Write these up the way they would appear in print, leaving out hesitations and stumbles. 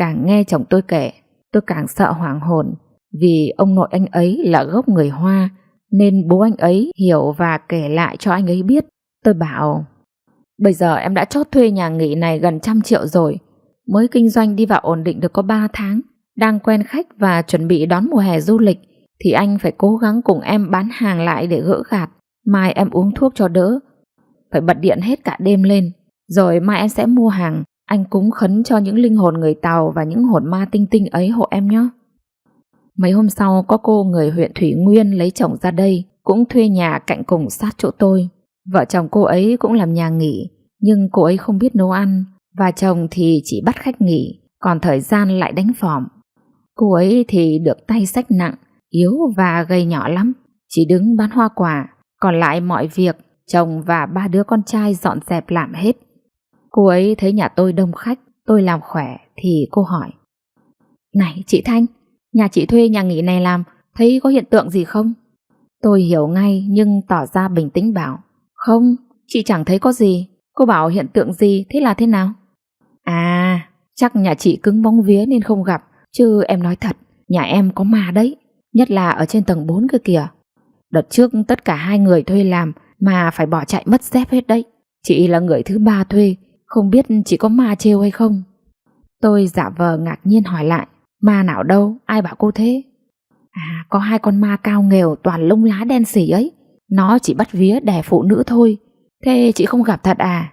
càng nghe chồng tôi kể, tôi càng sợ hoảng hồn. Vì ông nội anh ấy là gốc người Hoa, nên bố anh ấy hiểu và kể lại cho anh ấy biết. Tôi bảo: bây giờ em đã chốt thuê nhà nghỉ này gần 100 triệu rồi. Mới kinh doanh đi vào ổn định được có 3 tháng, đang quen khách và chuẩn bị đón mùa hè du lịch, thì anh phải cố gắng cùng em bán hàng lại để gỡ gạt. Mai em uống thuốc cho đỡ, phải bật điện hết cả đêm lên. Rồi mai em sẽ mua hàng, anh cúng khấn cho những linh hồn người Tàu và những hồn ma tinh tinh ấy hộ em nhé. Mấy hôm sau có cô người huyện Thủy Nguyên lấy chồng ra đây, cũng thuê nhà cạnh cùng sát chỗ tôi. Vợ chồng cô ấy cũng làm nhà nghỉ, nhưng cô ấy không biết nấu ăn, và chồng thì chỉ bắt khách nghỉ, còn thời gian lại đánh phỏm. Cô ấy thì được tay xách nặng, yếu và gầy nhỏ lắm, chỉ đứng bán hoa quả, còn lại mọi việc chồng và 3 đứa con trai dọn dẹp làm hết. Cô ấy thấy nhà tôi đông khách, tôi làm khỏe thì cô hỏi: này chị Thanh, nhà chị thuê nhà nghỉ này làm, thấy có hiện tượng gì không? Tôi hiểu ngay nhưng tỏ ra bình tĩnh bảo: không, chị chẳng thấy có gì. Cô bảo hiện tượng gì, thế là thế nào? À, chắc nhà chị cứng bóng vía nên không gặp, chứ em nói thật, nhà em có ma đấy, nhất là ở trên tầng 4 kia kìa. Đợt trước tất cả 2 người thuê làm mà phải bỏ chạy mất dép hết đấy. Chị là người thứ 3 thuê, không biết chị có ma trêu hay không? Tôi giả vờ ngạc nhiên hỏi lại: ma nào đâu, ai bảo cô thế? À, có 2 con ma cao nghều toàn lông lá đen xỉ ấy, nó chỉ bắt vía đè phụ nữ thôi. Thế chị không gặp thật à?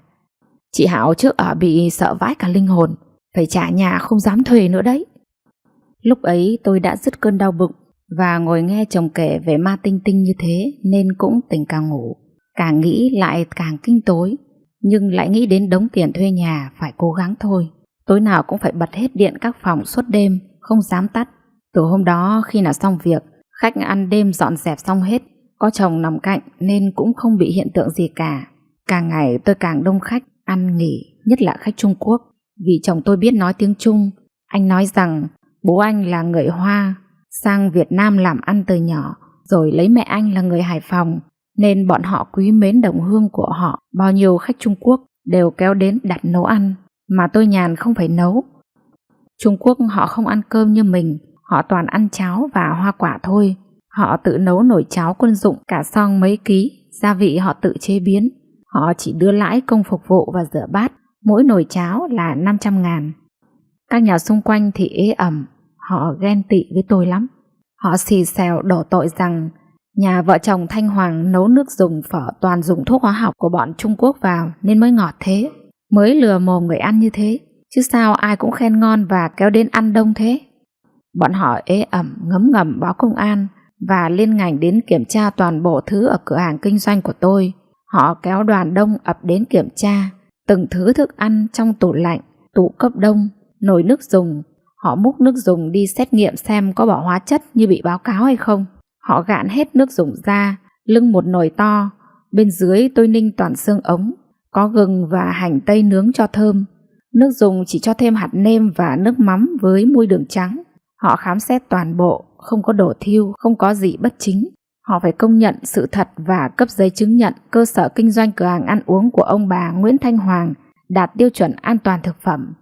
Chị Hảo trước ở bị sợ vãi cả linh hồn, phải trả nhà không dám thuê nữa đấy. Lúc ấy tôi đã dứt cơn đau bụng và ngồi nghe chồng kể về ma tinh tinh như thế, nên cũng tỉnh càng ngủ. Càng nghĩ lại càng kinh tối, nhưng lại nghĩ đến đống tiền thuê nhà phải cố gắng thôi. Tối nào cũng phải bật hết điện các phòng suốt đêm, không dám tắt. Từ hôm đó khi nào xong việc, khách ăn đêm dọn dẹp xong hết, có chồng nằm cạnh nên cũng không bị hiện tượng gì cả. Càng ngày tôi càng đông khách ăn nghỉ, nhất là khách Trung Quốc. Vì chồng tôi biết nói tiếng Trung, anh nói rằng bố anh là người Hoa, sang Việt Nam làm ăn từ nhỏ, rồi lấy mẹ anh là người Hải Phòng, nên bọn họ quý mến đồng hương của họ. Bao nhiêu khách Trung Quốc đều kéo đến đặt nấu ăn, mà tôi nhàn không phải nấu. Trung Quốc họ không ăn cơm như mình, họ toàn ăn cháo và hoa quả thôi. Họ tự nấu nồi cháo quân dụng cả xoong mấy ký, gia vị họ tự chế biến. Họ chỉ đưa lãi công phục vụ và rửa bát, mỗi nồi cháo là 500.000. Các nhà xung quanh thì ế ẩm, họ ghen tị với tôi lắm. Họ xì xèo đổ tội rằng nhà vợ chồng Thanh Hoàng nấu nước dùng phở toàn dùng thuốc hóa học của bọn Trung Quốc vào nên mới ngọt thế, mới lừa mồm người ăn như thế. Chứ sao ai cũng khen ngon và kéo đến ăn đông thế. Bọn họ ế ẩm ngấm ngầm báo công an và liên ngành đến kiểm tra toàn bộ thứ ở cửa hàng kinh doanh của tôi. Họ kéo đoàn đông ập đến kiểm tra từng thứ thức ăn trong tủ lạnh, tủ cấp đông, nồi nước dùng. Họ múc nước dùng đi xét nghiệm xem có bỏ hóa chất như bị báo cáo hay không. Họ gạn hết nước dùng ra, lưng một nồi to. Bên dưới tôi ninh toàn xương ống, có gừng và hành tây nướng cho thơm. Nước dùng chỉ cho thêm hạt nêm và nước mắm với muối đường trắng. Họ khám xét toàn bộ, không có đổ thiêu, không có gì bất chính. Họ phải công nhận sự thật và cấp giấy chứng nhận cơ sở kinh doanh cửa hàng ăn uống của ông bà Nguyễn Thanh Hoàng đạt tiêu chuẩn an toàn thực phẩm.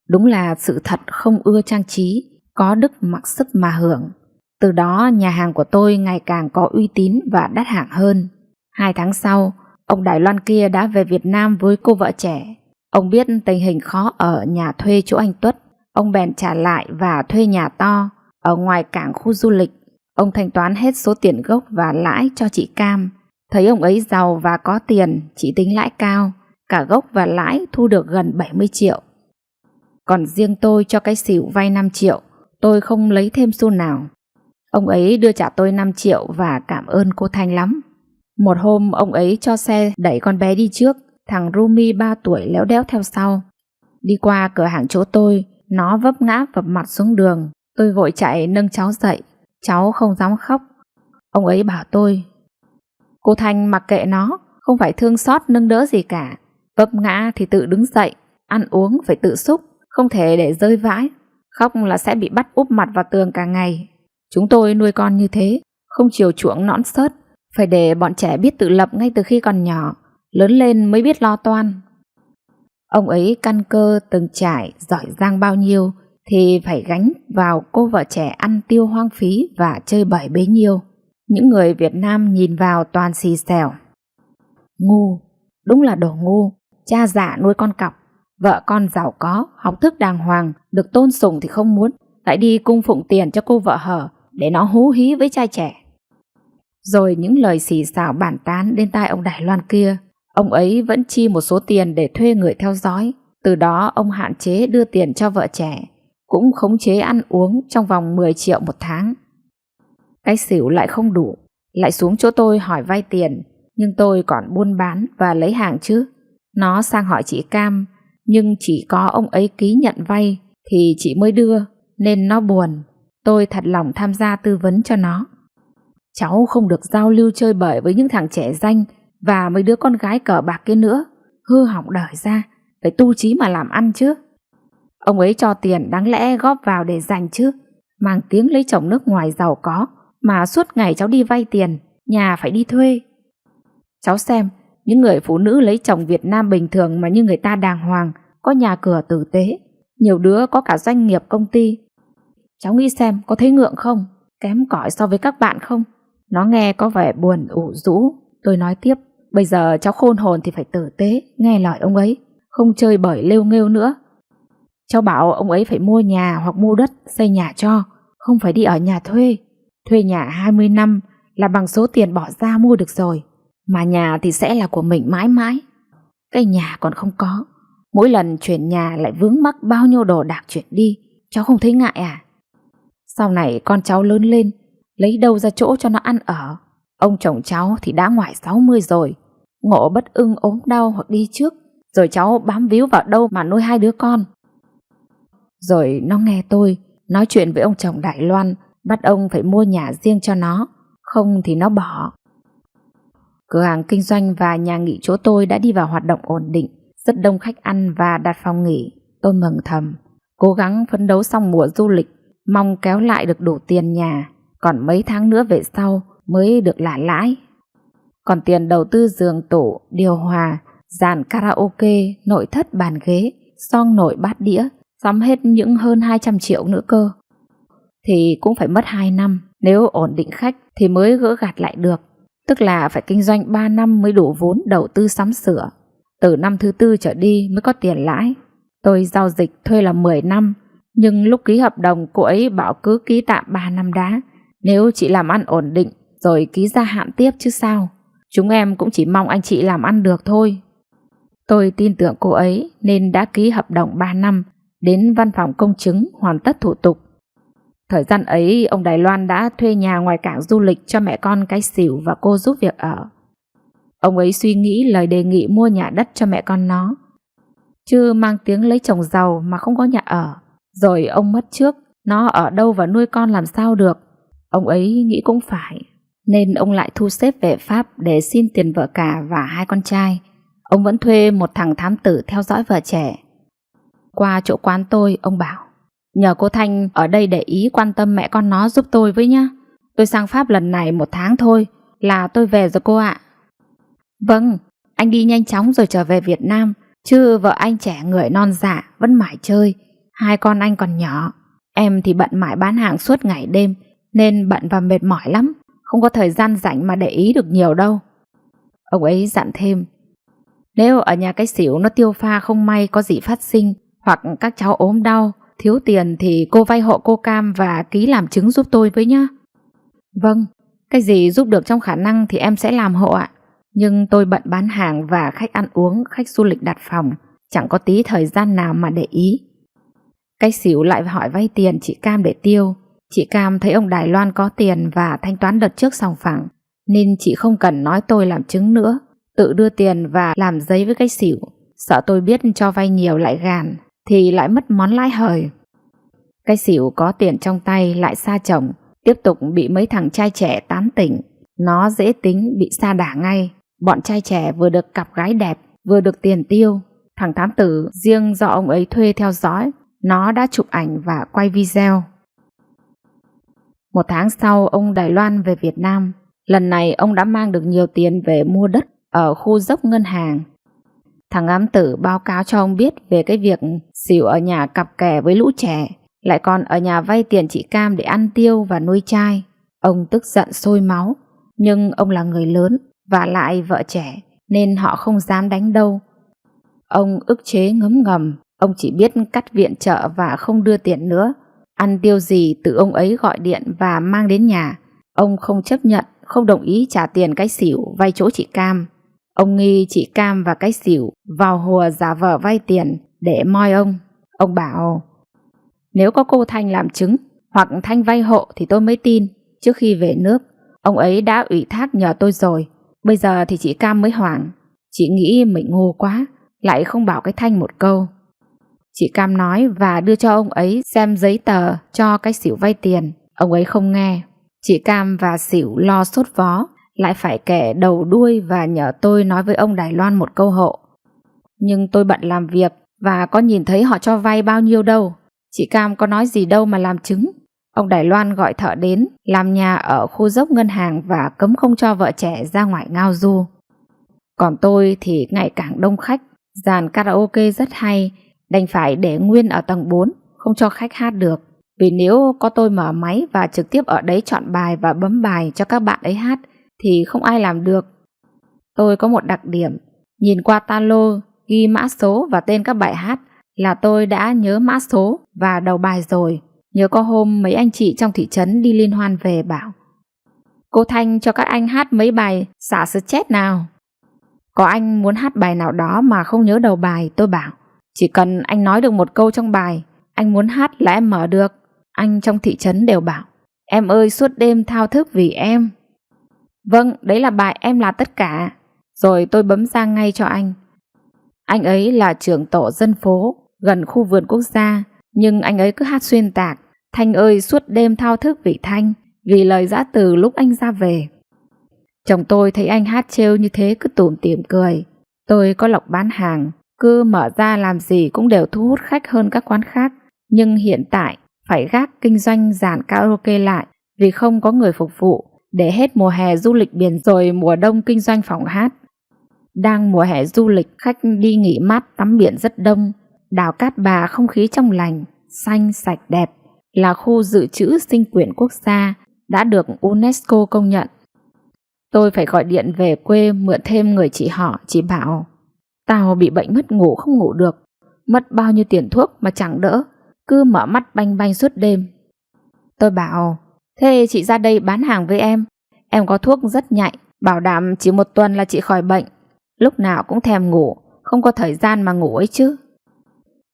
Đúng là sự thật không ưa trang trí, có đức mặc sức mà hưởng. Từ đó nhà hàng của tôi ngày càng có uy tín và đắt hàng hơn. 2 tháng sau, ông Đài Loan kia đã về Việt Nam với cô vợ trẻ. Ông biết tình hình khó ở nhà thuê chỗ anh Tuất, ông bèn trả lại và thuê nhà to ở ngoài cảng khu du lịch. Ông thanh toán hết số tiền gốc và lãi cho chị Cam. Thấy ông ấy giàu và có tiền, chị tính lãi cao, cả gốc và lãi thu được gần 70 triệu. Còn riêng tôi cho cái xỉu vay 5 triệu, tôi không lấy thêm xu nào. Ông ấy đưa trả tôi 5 triệu và cảm ơn cô Thanh lắm. Một hôm ông ấy cho xe đẩy con bé đi trước, thằng Rumi 3 tuổi léo đéo theo sau. Đi qua cửa hàng chỗ tôi, nó vấp ngã vập mặt xuống đường. Tôi vội chạy nâng cháu dậy, cháu không dám khóc. Ông ấy bảo tôi: cô Thanh mặc kệ nó, không phải thương xót nâng đỡ gì cả. Vấp ngã thì tự đứng dậy, ăn uống phải tự xúc, không thể để rơi vãi. Khóc là sẽ bị bắt úp mặt vào tường cả ngày. Chúng tôi nuôi con như thế, không chiều chuộng nõn xớt, phải để bọn trẻ biết tự lập ngay từ khi còn nhỏ, lớn lên mới biết lo toan. Ông ấy căn cơ từng trải, giỏi giang bao nhiêu thì phải gánh vào cô vợ trẻ ăn tiêu hoang phí và chơi bời bấy nhiêu. Những người Việt Nam nhìn vào toàn xì xèo. Ngu, đúng là đồ ngu, cha già nuôi con cọc, vợ con giàu có, học thức đàng hoàng, được tôn sùng thì không muốn, lại đi cung phụng tiền cho cô vợ hở để nó hú hí với trai trẻ. Rồi những lời xì xào bàn tán đến tai ông Đài Loan kia. Ông ấy vẫn chi một số tiền để thuê người theo dõi. Từ đó ông hạn chế đưa tiền cho vợ trẻ, cũng khống chế ăn uống trong vòng 10 triệu một tháng. Cái xỉu lại không đủ, lại xuống chỗ tôi hỏi vay tiền. Nhưng tôi còn buôn bán và lấy hàng chứ. Nó sang hỏi chị Cam, nhưng chỉ có ông ấy ký nhận vay thì chị mới đưa, nên nó buồn. Tôi thật lòng tham gia tư vấn cho nó. Cháu không được giao lưu chơi bời với những thằng trẻ danh và mấy đứa con gái cờ bạc kia nữa. Hư hỏng đời ra, phải tu chí mà làm ăn chứ. Ông ấy cho tiền đáng lẽ góp vào để dành chứ. Mang tiếng lấy chồng nước ngoài giàu có mà suốt ngày cháu đi vay tiền, nhà phải đi thuê. Cháu xem, những người phụ nữ lấy chồng Việt Nam bình thường mà như người ta đàng hoàng, có nhà cửa tử tế, nhiều đứa có cả doanh nghiệp công ty. Cháu nghĩ xem có thấy ngượng không? Kém cỏi so với các bạn không? Nó nghe có vẻ buồn ủ rũ. Tôi nói tiếp, bây giờ cháu khôn hồn thì phải tử tế, nghe lời ông ấy, không chơi bời lêu nghêu nữa. Cháu bảo ông ấy phải mua nhà hoặc mua đất xây nhà cho, không phải đi ở nhà thuê. Thuê nhà 20 năm là bằng số tiền bỏ ra mua được rồi, mà nhà thì sẽ là của mình mãi mãi. Cái nhà còn không có, mỗi lần chuyển nhà lại vướng mắc bao nhiêu đồ đạc chuyển đi. Cháu không thấy ngại à? Sau này con cháu lớn lên, lấy đâu ra chỗ cho nó ăn ở. Ông chồng cháu thì đã ngoài 60 rồi, ngộ bất ưng ốm đau hoặc đi trước, rồi cháu bám víu vào đâu mà nuôi 2 đứa con. Rồi nó nghe tôi nói chuyện với ông chồng Đài Loan, bắt ông phải mua nhà riêng cho nó, không thì nó bỏ. Cửa hàng kinh doanh và nhà nghỉ chỗ tôi đã đi vào hoạt động ổn định, rất đông khách ăn và đặt phòng nghỉ. Tôi mừng thầm, cố gắng phấn đấu xong mùa du lịch, mong kéo lại được đủ tiền nhà, còn mấy tháng nữa về sau mới được lả lãi. Còn tiền đầu tư giường tủ, điều hòa, dàn karaoke, nội thất bàn ghế, xoong nồi bát đĩa, sắm hết những hơn 200 triệu nữa cơ. Thì cũng phải mất 2 năm, nếu ổn định khách thì mới gỡ gạt lại được. Tức là phải kinh doanh 3 năm mới đủ vốn đầu tư sắm sửa. Từ năm thứ 4 trở đi mới có tiền lãi. Tôi giao dịch thuê là 10 năm, nhưng lúc ký hợp đồng cô ấy bảo cứ ký tạm 3 năm đã. Nếu chị làm ăn ổn định rồi ký gia hạn tiếp chứ sao. Chúng em cũng chỉ mong anh chị làm ăn được thôi. Tôi tin tưởng cô ấy nên đã ký hợp đồng 3 năm, đến văn phòng công chứng hoàn tất thủ tục. Thời gian ấy ông Đài Loan đã thuê nhà ngoài cảng du lịch cho mẹ con cái xỉu và cô giúp việc ở. Ông ấy suy nghĩ lời đề nghị mua nhà đất cho mẹ con nó, chứ mang tiếng lấy chồng giàu mà không có nhà ở. Rồi ông mất trước, nó ở đâu và nuôi con làm sao được. Ông ấy nghĩ cũng phải, nên ông lại thu xếp về Pháp để xin tiền vợ cả và 2 con trai. Ông vẫn thuê một thằng thám tử theo dõi vợ trẻ. Qua chỗ quán tôi, ông bảo, nhờ cô Thanh ở đây để ý quan tâm mẹ con nó giúp tôi với nhá. Tôi sang Pháp lần này 1 tháng thôi là tôi về rồi cô ạ. Vâng, anh đi nhanh chóng rồi trở về Việt Nam, chứ vợ anh trẻ người non dạ vẫn mải chơi. 2 con anh còn nhỏ. Em thì bận mãi bán hàng suốt ngày đêm, nên bận và mệt mỏi lắm, không có thời gian rảnh mà để ý được nhiều đâu. Ông ấy dặn thêm, nếu ở nhà cái xỉu nó tiêu pha không may có gì phát sinh, hoặc các cháu ốm đau, thiếu tiền thì cô vay hộ cô Cam và ký làm chứng giúp tôi với nhá. Vâng, cái gì giúp được trong khả năng thì em sẽ làm hộ ạ. Nhưng tôi bận bán hàng và khách ăn uống, khách du lịch đặt phòng, chẳng có tí thời gian nào mà để ý. Cái xỉu lại hỏi vay tiền chị Cam để tiêu. Chị Cam thấy ông Đài Loan có tiền và thanh toán đợt trước sòng phẳng, nên chị không cần nói tôi làm chứng nữa, tự đưa tiền và làm giấy với cái xỉu. Sợ tôi biết cho vay nhiều lại gàn thì lại mất món lãi hời. Cái xỉu có tiền trong tay lại xa chồng, tiếp tục bị mấy thằng trai trẻ tán tỉnh. Nó dễ tính bị sa đà ngay. Bọn trai trẻ vừa được cặp gái đẹp, vừa được tiền tiêu. Thằng thám tử riêng do ông ấy thuê theo dõi, nó đã chụp ảnh và quay video. 1 tháng sau ông Đài Loan về Việt Nam. Lần này ông đã mang được nhiều tiền về mua đất ở khu dốc ngân hàng. Thằng ám tử báo cáo cho ông biết về cái việc xỉu ở nhà cặp kè với lũ trẻ, lại còn ở nhà vay tiền chị Cam để ăn tiêu và nuôi trai. Ông tức giận sôi máu, nhưng ông là người lớn và lại vợ trẻ nên họ không dám đánh đâu. Ông ức chế ngấm ngầm, ông chỉ biết cắt viện trợ và không đưa tiền nữa. Ăn tiêu gì tự ông ấy gọi điện và mang đến nhà. Ông không chấp nhận, không đồng ý trả tiền cái xỉu vay chỗ chị Cam. Ông nghi chị Cam và cái xỉu vào hùa giả vờ vay tiền để moi ông. Ông bảo nếu có cô Thanh làm chứng hoặc Thanh vay hộ thì tôi mới tin. Trước khi về nước, ông ấy đã ủy thác nhờ tôi rồi. Bây giờ thì chị Cam mới hoảng. Chị nghĩ mình ngu quá, lại không bảo cái Thanh một câu. Chị Cam nói và đưa cho ông ấy xem giấy tờ cho cái xỉu vay tiền. Ông ấy không nghe. Chị Cam và xỉu lo sốt vó, lại phải kể đầu đuôi và nhờ tôi nói với ông Đài Loan một câu hộ. Nhưng tôi bận làm việc và có nhìn thấy họ cho vay bao nhiêu đâu. Chị Cam có nói gì đâu mà làm chứng. Ông Đài Loan gọi thợ đến làm nhà ở khu dốc ngân hàng và cấm không cho vợ trẻ ra ngoài ngao du. Còn tôi thì ngày càng đông khách, dàn karaoke rất hay, đành phải để nguyên ở tầng 4, không cho khách hát được. Vì nếu có tôi mở máy và trực tiếp ở đấy chọn bài và bấm bài cho các bạn ấy hát thì không ai làm được. Tôi có một đặc điểm, nhìn qua talo ghi mã số và tên các bài hát là tôi đã nhớ mã số và đầu bài rồi. Nhớ có hôm mấy anh chị trong thị trấn đi liên hoan về bảo cô Thanh cho các anh hát mấy bài xả stress nào. Có anh muốn hát bài nào đó mà không nhớ đầu bài, tôi bảo chỉ cần anh nói được một câu trong bài, anh muốn hát là em mở được. Anh trong thị trấn đều bảo em ơi suốt đêm thao thức vì em. Vâng, đấy là bài Em Là Tất Cả. Rồi tôi bấm ra ngay cho anh. Anh ấy là trưởng tổ dân phố gần khu vườn quốc gia, nhưng anh ấy cứ hát xuyên tạc Thanh ơi suốt đêm thao thức vì Thanh, vì lời giã từ lúc anh ra về. Chồng tôi thấy anh hát trêu như thế cứ tủm tỉm cười. Tôi có lộc bán hàng, cứ mở ra làm gì cũng đều thu hút khách hơn các quán khác. Nhưng hiện tại phải gác kinh doanh dàn karaoke lại vì không có người phục vụ, để hết mùa hè du lịch biển rồi mùa đông kinh doanh phòng hát. Đang mùa hè du lịch, khách đi nghỉ mát tắm biển rất đông. Đảo Cát Bà không khí trong lành, xanh sạch đẹp, là khu dự trữ sinh quyển quốc gia, đã được UNESCO công nhận. Tôi phải gọi điện về quê mượn thêm người chị họ. Chị bảo tao bị bệnh mất ngủ không ngủ được, mất bao nhiêu tiền thuốc mà chẳng đỡ, cứ mở mắt banh banh suốt đêm. Tôi bảo thế chị ra đây bán hàng với em có thuốc rất nhạy, bảo đảm chỉ 1 tuần là chị khỏi bệnh. Lúc nào cũng thèm ngủ, không có thời gian mà ngủ ấy chứ.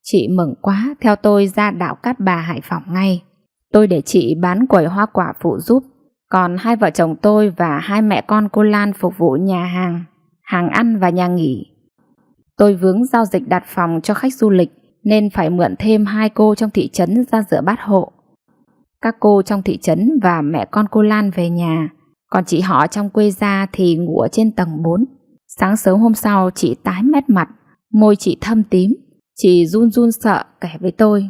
Chị mừng quá, theo tôi ra đảo Cát Bà Hải Phòng ngay. Tôi để chị bán quầy hoa quả phụ giúp, còn hai vợ chồng tôi và hai mẹ con cô Lan phục vụ nhà hàng, hàng ăn và nhà nghỉ. Tôi vướng giao dịch đặt phòng cho khách du lịch nên phải mượn thêm 2 cô trong thị trấn ra rửa bát hộ. Các cô trong thị trấn và mẹ con cô Lan về nhà, còn chị họ trong quê ra thì ngủ ở trên tầng 4. Sáng sớm hôm sau chị tái mét mặt, môi chị thâm tím. Chị run run sợ kể với tôi.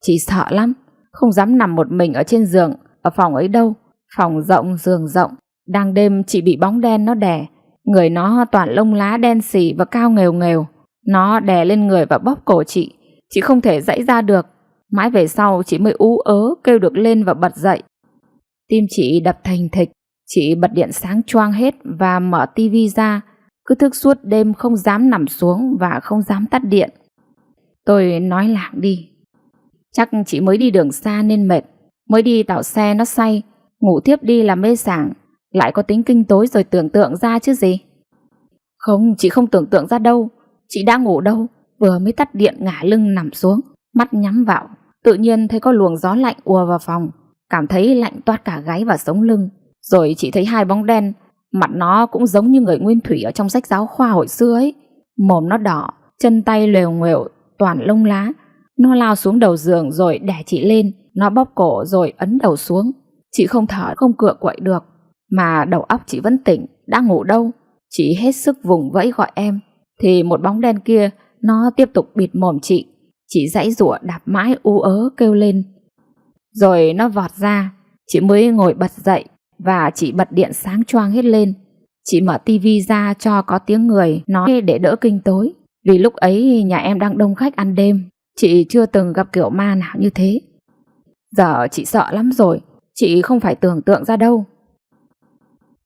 Chị sợ lắm, không dám nằm một mình ở trên giường ở phòng ấy đâu. Phòng rộng, giường rộng. Đang đêm chị bị bóng đen nó đè. Người nó toàn lông lá đen xì và cao nghèo nghèo. Nó đè lên người và bóp cổ chị. Chị không thể dãy ra được. Mãi về sau chị mới ú ớ kêu được lên và bật dậy. Tim chị đập thình thịch. Chị bật điện sáng choang hết và mở tivi ra. Cứ thức suốt đêm không dám nằm xuống và không dám tắt điện. Tôi nói lảng đi. Chắc chị mới đi đường xa nên mệt, mới đi tàu xe nó say, ngủ tiếp đi là mê sảng, lại có tính kinh tối rồi tưởng tượng ra chứ gì. Không, chị không tưởng tượng ra đâu. Chị đã ngủ đâu, vừa mới tắt điện ngả lưng nằm xuống, mắt nhắm vào, tự nhiên thấy có luồng gió lạnh ùa vào phòng, cảm thấy lạnh toát cả gáy và sống lưng. Rồi chị thấy 2 bóng đen, mặt nó cũng giống như người nguyên thủy ở trong sách giáo khoa hồi xưa ấy. Mồm nó đỏ, chân tay lều nguều, toàn lông lá. Nó lao xuống đầu giường rồi đè chị lên. Nó bóp cổ rồi ấn đầu xuống. Chị không thở, không cựa quậy được. Mà đầu óc chị vẫn tỉnh, đã ngủ đâu. Chị hết sức vùng vẫy gọi em, thì một bóng đen kia nó tiếp tục bịt mồm chị. Chị giãy giụa đạp mãi ú ớ kêu lên. Rồi nó vọt ra. Chị mới ngồi bật dậy và chị bật điện sáng choang hết lên. Chị mở tivi ra cho có tiếng người nói để đỡ kinh tối. Vì lúc ấy nhà em đang đông khách ăn đêm. Chị chưa từng gặp kiểu ma nào như thế. Giờ chị sợ lắm rồi. Chị không phải tưởng tượng ra đâu.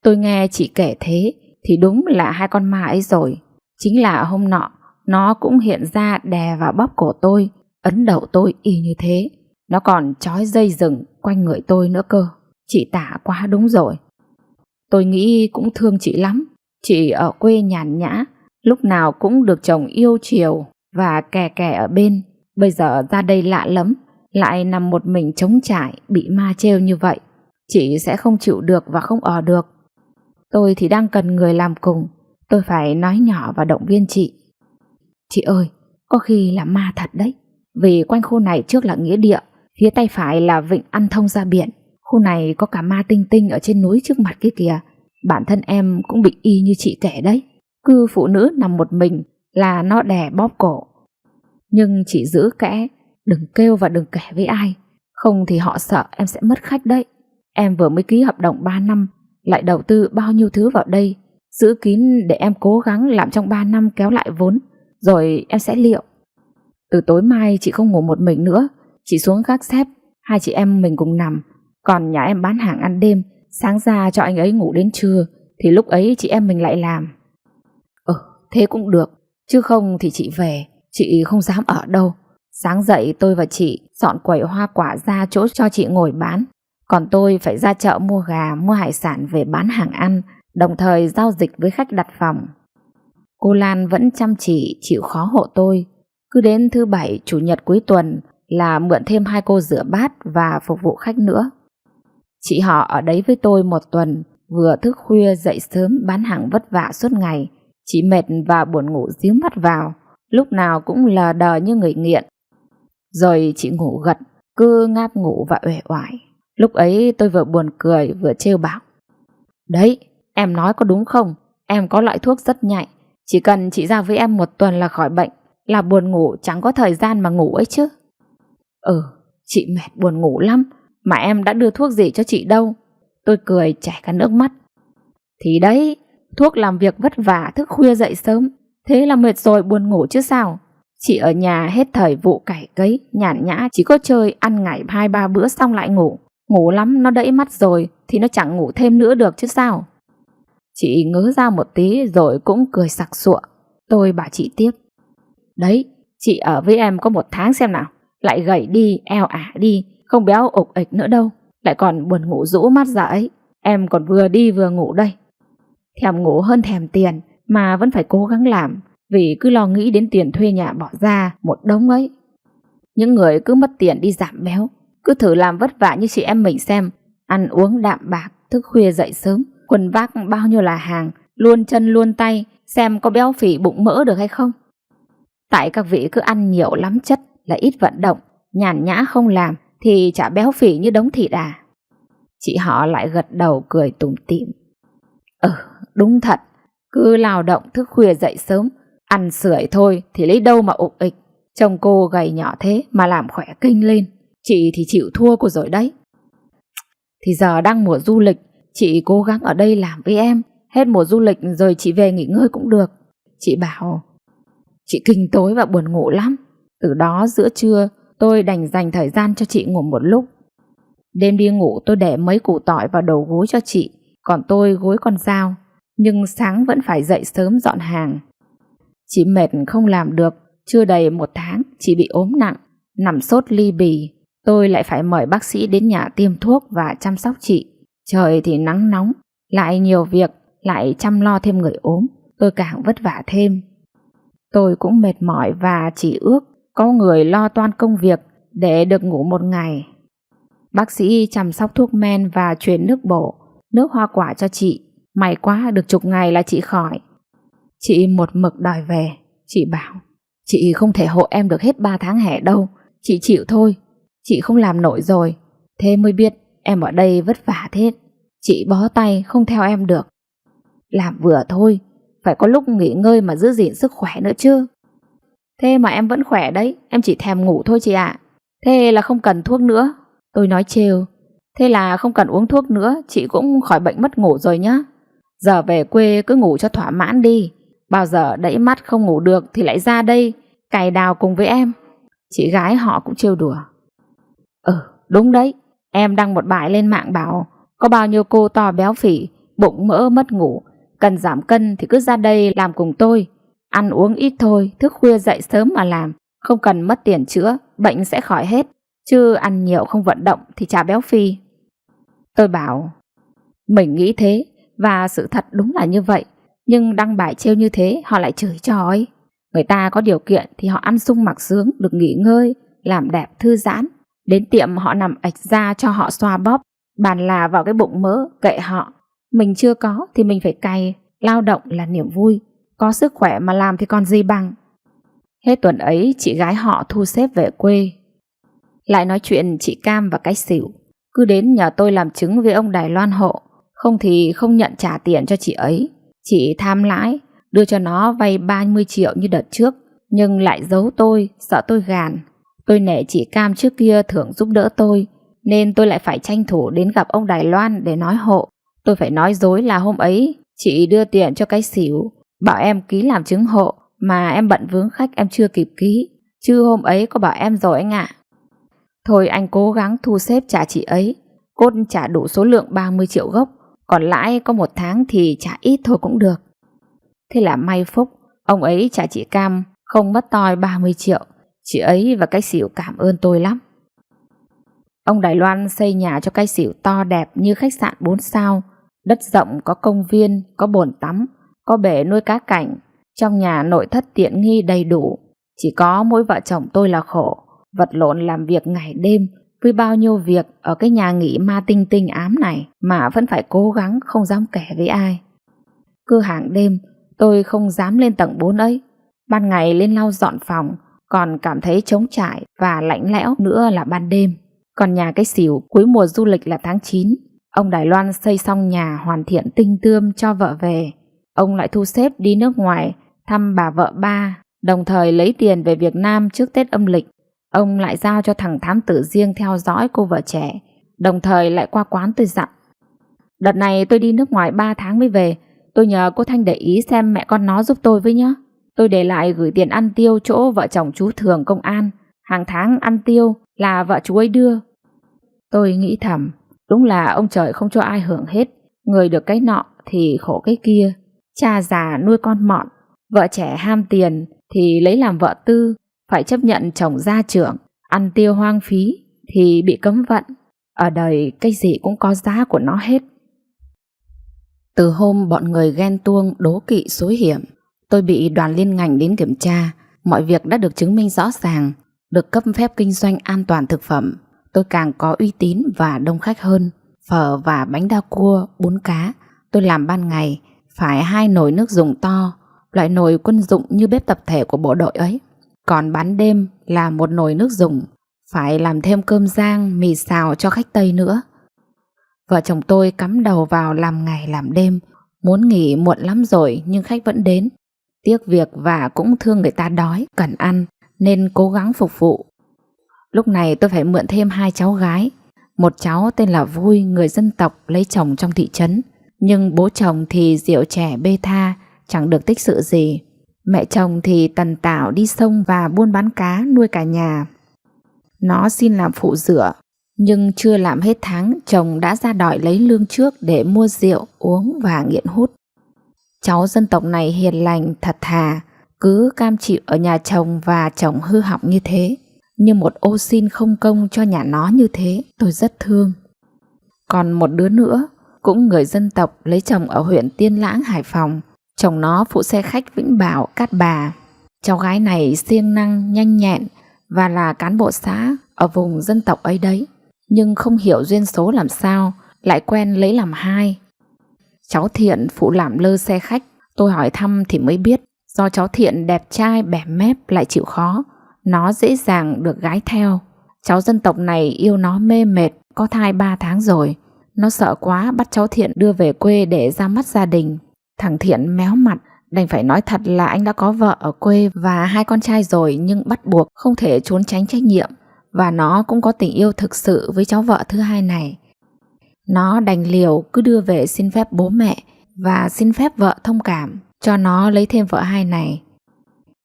Tôi nghe chị kể thế thì đúng là hai con ma ấy rồi. Chính là hôm nọ nó cũng hiện ra đè vào bóp cổ tôi, ấn đầu tôi y như thế. Nó còn trói dây rừng quanh người tôi nữa cơ. Chị tả quá đúng rồi. Tôi nghĩ cũng thương chị lắm. Chị ở quê nhàn nhã, lúc nào cũng được chồng yêu chiều và kè kè ở bên. Bây giờ ra đây lạ lắm, lại nằm một mình trống trải, bị ma trêu như vậy. Chị sẽ không chịu được và không ở được. Tôi thì đang cần người làm cùng. Tôi phải nói nhỏ và động viên chị. Chị ơi, có khi là ma thật đấy. Vì quanh khu này trước là nghĩa địa, phía tay phải là vịnh ăn thông ra biển. Khu này có cả ma tinh tinh ở trên núi trước mặt kia kìa. Bản thân em cũng bị y như chị kể đấy. Cứ phụ nữ nằm một mình là nó đè bóp cổ. Nhưng chị giữ kẽ, đừng kêu và đừng kể với ai. Không thì họ sợ em sẽ mất khách đấy. Em vừa mới ký hợp đồng 3 năm, lại đầu tư bao nhiêu thứ vào đây. Giữ kín để em cố gắng làm trong 3 năm kéo lại vốn, rồi em sẽ liệu. Từ tối mai chị không ngủ một mình nữa. Chị xuống gác xếp, hai chị em mình cùng nằm. Còn nhà em bán hàng ăn đêm, sáng ra cho anh ấy ngủ đến trưa, thì lúc ấy chị em mình lại làm. Thế cũng được. Chứ không thì chị về, chị không dám ở đâu. Sáng dậy tôi và chị dọn quầy hoa quả ra chỗ cho chị ngồi bán. Còn tôi phải ra chợ mua gà, mua hải sản về bán hàng ăn, đồng thời giao dịch với khách đặt phòng. Cô Lan vẫn chăm chỉ chịu khó hộ tôi. Cứ đến thứ bảy, chủ nhật cuối tuần là mượn thêm 2 cô rửa bát và phục vụ khách nữa. Chị họ ở đấy với tôi 1 tuần, vừa thức khuya dậy sớm bán hàng vất vả suốt ngày. Chị mệt và buồn ngủ díu mắt vào, lúc nào cũng lờ đờ như người nghiện. Rồi chị ngủ gật, cứ ngáp ngủ và uể oải. Lúc ấy tôi vừa buồn cười vừa trêu bảo: Đấy, em nói có đúng không? Em có loại thuốc rất nhạy, chỉ cần chị ra với em 1 tuần là khỏi bệnh. Là buồn ngủ chẳng có thời gian mà ngủ ấy chứ. Chị mệt buồn ngủ lắm, mà em đã đưa thuốc gì cho chị đâu. Tôi cười chảy cả nước mắt. Thì đấy, thuốc làm việc vất vả, thức khuya dậy sớm, thế là mệt rồi buồn ngủ chứ sao. Chị ở nhà hết thời vụ cày cấy, nhàn nhã, chỉ có chơi ăn ngày 2-3 bữa xong lại ngủ. Ngủ lắm nó đẫy mắt rồi thì nó chẳng ngủ thêm nữa được chứ sao. Chị ngớ ra một tí rồi cũng cười sặc sụa. Tôi bảo chị tiếp: Đấy, chị ở với em có 1 tháng xem nào, lại gầy đi, eo ả đi, không béo ục ịch nữa đâu. Lại còn buồn ngủ rũ mắt ra ấy. Em còn vừa đi vừa ngủ đây. Thèm ngủ hơn thèm tiền, mà vẫn phải cố gắng làm, vì cứ lo nghĩ đến tiền thuê nhà bỏ ra một đống ấy. Những người cứ mất tiền đi giảm béo, cứ thử làm vất vả như chị em mình xem. Ăn uống đạm bạc, thức khuya dậy sớm, quần vác bao nhiêu là hàng, luôn chân luôn tay, xem có béo phì bụng mỡ được hay không. Tại các vị cứ ăn nhiều lắm chất, là ít vận động, nhàn nhã không làm, thì chả béo phì như đống thịt à. Chị họ lại gật đầu cười tủm tỉm. Đúng thật, cứ lao động thức khuya dậy sớm, ăn sưởi thôi thì lấy đâu mà ục ịch. Chồng cô gầy nhỏ thế mà làm khỏe kinh lên. Chị thì chịu thua cô rồi đấy. Thì giờ đang mùa du lịch, chị cố gắng ở đây làm với em. Hết mùa du lịch rồi chị về nghỉ ngơi cũng được. Chị bảo. Chị kinh tối và buồn ngủ lắm. Từ đó giữa trưa tôi đành dành thời gian cho chị ngủ một lúc. Đêm đi ngủ tôi để mấy củ tỏi vào đầu gối cho chị, còn tôi gối con dao. Nhưng sáng vẫn phải dậy sớm dọn hàng. Chị mệt không làm được. Chưa đầy 1 tháng chị bị ốm nặng, nằm sốt ly bì. Tôi lại phải mời bác sĩ đến nhà tiêm thuốc và chăm sóc chị. Trời thì nắng nóng, lại nhiều việc, lại chăm lo thêm người ốm. Tôi càng vất vả thêm. Tôi cũng mệt mỏi và chỉ ước có người lo toan công việc để được ngủ một ngày. Bác sĩ chăm sóc thuốc men và truyền nước bổ, nước hoa quả cho chị. May quá được chục ngày là chị khỏi. Chị một mực đòi về. Chị bảo: Chị không thể hộ em được hết 3 tháng hè đâu. Chị chịu thôi. Chị không làm nổi rồi. Thế mới biết em ở đây vất vả thế. Chị bó tay không theo em được. Làm vừa thôi, phải có lúc nghỉ ngơi mà giữ gìn sức khỏe nữa chứ. Thế mà em vẫn khỏe đấy. Em chỉ thèm ngủ thôi chị ạ. Thế là không cần thuốc nữa. Tôi nói trêu. Thế là không cần uống thuốc nữa, chị cũng khỏi bệnh mất ngủ rồi nhá. Giờ về quê cứ ngủ cho thỏa mãn đi. Bao giờ đẫy mắt không ngủ được thì lại ra đây cày đào cùng với em. Chị gái họ cũng trêu đùa. Đúng đấy, em đăng một bài lên mạng bảo có bao nhiêu cô to béo phì, bụng mỡ mất ngủ, cần giảm cân thì cứ ra đây làm cùng tôi. Ăn uống ít thôi, thức khuya dậy sớm mà làm, không cần mất tiền chữa, bệnh sẽ khỏi hết. Chứ ăn nhiều không vận động thì chả béo phì. Tôi bảo mình nghĩ thế, và sự thật đúng là như vậy. Nhưng đăng bài trêu như thế họ lại chửi cho ấy. Người ta có điều kiện thì họ ăn sung mặc sướng, được nghỉ ngơi, làm đẹp thư giãn. Đến tiệm họ nằm ạch ra cho họ xoa bóp, bàn là vào cái bụng mỡ, kệ họ. Mình chưa có thì mình phải cày, lao động là niềm vui. Có sức khỏe mà làm thì còn gì bằng. Hết tuần ấy chị gái họ thu xếp về quê. Lại nói chuyện chị Cam và cái xỉu. Cứ đến nhờ tôi làm chứng với ông Đài Loan hộ, không thì không nhận trả tiền cho chị ấy. Chị tham lãi, đưa cho nó vay 30 triệu như đợt trước, nhưng lại giấu tôi, sợ tôi gàn. Tôi nể chị Cam trước kia thường giúp đỡ tôi, nên tôi lại phải tranh thủ đến gặp ông Đài Loan để nói hộ. Tôi phải nói dối là hôm ấy chị đưa tiền cho cái xỉu, bảo em ký làm chứng hộ, mà em bận vướng khách em chưa kịp ký. Chứ hôm ấy có bảo em rồi anh ạ. Thôi anh cố gắng thu xếp trả chị ấy, cốt trả đủ số lượng 30 triệu gốc, còn lãi có 1 tháng thì trả ít thôi cũng được. Thế là may phúc, ông ấy trả chị Cam không mất toi 30 triệu. Chị ấy và cái xỉu cảm ơn tôi lắm. Ông Đài Loan xây nhà cho cái xỉu to đẹp như khách sạn 4 sao. Đất rộng, có công viên, có bồn tắm, có bể nuôi cá cảnh. Trong nhà nội thất tiện nghi đầy đủ. Chỉ có mỗi vợ chồng tôi là khổ, vật lộn làm việc ngày đêm với bao nhiêu việc ở cái nhà nghỉ ma tinh tinh ám này mà vẫn phải cố gắng không dám kể với ai. Cứ hàng đêm tôi không dám lên tầng 4 ấy. Ban ngày lên lau dọn phòng, còn cảm thấy trống trải và lạnh lẽo nữa là ban đêm. Còn nhà cái xỉu cuối mùa du lịch là tháng 9. Ông Đài Loan xây xong nhà hoàn thiện tinh tươm cho vợ về. Ông lại thu xếp đi nước ngoài thăm bà vợ ba, đồng thời lấy tiền về Việt Nam trước Tết âm lịch. Ông lại giao cho thằng thám tử riêng theo dõi cô vợ trẻ, đồng thời lại qua quán tôi dặn. Đợt này tôi đi nước ngoài 3 tháng mới về, tôi nhờ cô Thanh để ý xem mẹ con nó giúp tôi với nhé. Tôi để lại gửi tiền ăn tiêu chỗ vợ chồng chú Thường công an, hàng tháng ăn tiêu là vợ chú ấy đưa. Tôi nghĩ thầm, đúng là ông trời không cho ai hưởng hết, người được cái nọ thì khổ cái kia. Cha già nuôi con mọn, vợ trẻ ham tiền thì lấy làm vợ tư, phải chấp nhận chồng gia trưởng, ăn tiêu hoang phí thì bị cấm vận. Ở đời cái gì cũng có giá của nó hết. Từ hôm bọn người ghen tuông, đố kỵ, xối hiểm, tôi bị đoàn liên ngành đến kiểm tra. Mọi việc đã được chứng minh rõ ràng, được cấp phép kinh doanh an toàn thực phẩm. Tôi càng có uy tín và đông khách hơn. Phở và bánh đa cua, bún cá tôi làm ban ngày, phải 2 nồi nước dùng to, loại nồi quân dụng như bếp tập thể của bộ đội ấy. Còn ban đêm là 1 nồi nước dùng, phải làm thêm cơm rang, mì xào cho khách Tây nữa. Vợ chồng tôi cắm đầu vào làm ngày làm đêm, muốn nghỉ muộn lắm rồi nhưng khách vẫn đến. Tiếc việc và cũng thương người ta đói, cần ăn nên cố gắng phục vụ. Lúc này tôi phải mượn thêm 2 cháu gái. Một cháu tên là Vui, người dân tộc lấy chồng trong thị trấn, nhưng bố chồng thì rượu chè bê tha, chẳng được tích sự gì. Mẹ chồng thì tần tảo đi sông và buôn bán cá nuôi cả nhà. Nó xin làm phụ rửa, nhưng chưa làm hết tháng chồng đã ra đòi lấy lương trước để mua rượu uống và nghiện hút. Cháu dân tộc này hiền lành thật thà, cứ cam chịu ở nhà chồng và chồng hư hỏng như thế, như một ô xin không công cho nhà nó như thế. Tôi rất thương. Còn một đứa nữa, cũng người dân tộc lấy chồng ở huyện Tiên Lãng, Hải Phòng. Chồng nó phụ xe khách Vĩnh Bảo, Cát Bà. Cháu gái này siêng năng, nhanh nhẹn và là cán bộ xã ở vùng dân tộc ấy đấy. Nhưng không hiểu duyên số làm sao lại quen lấy làm hai. Cháu Thiện phụ làm lơ xe khách. Tôi hỏi thăm thì mới biết do cháu Thiện đẹp trai, bẻ mép lại chịu khó, nó dễ dàng được gái theo. Cháu dân tộc này yêu nó mê mệt, có thai 3 tháng rồi. Nó sợ quá bắt cháu Thiện đưa về quê để ra mắt gia đình. Thằng Thiện méo mặt, đành phải nói thật là anh đã có vợ ở quê và 2 con trai rồi, nhưng bắt buộc không thể trốn tránh trách nhiệm. Và nó cũng có tình yêu thực sự với cháu vợ thứ hai này. Nó đành liều cứ đưa về xin phép bố mẹ và xin phép vợ thông cảm cho nó lấy thêm vợ hai này.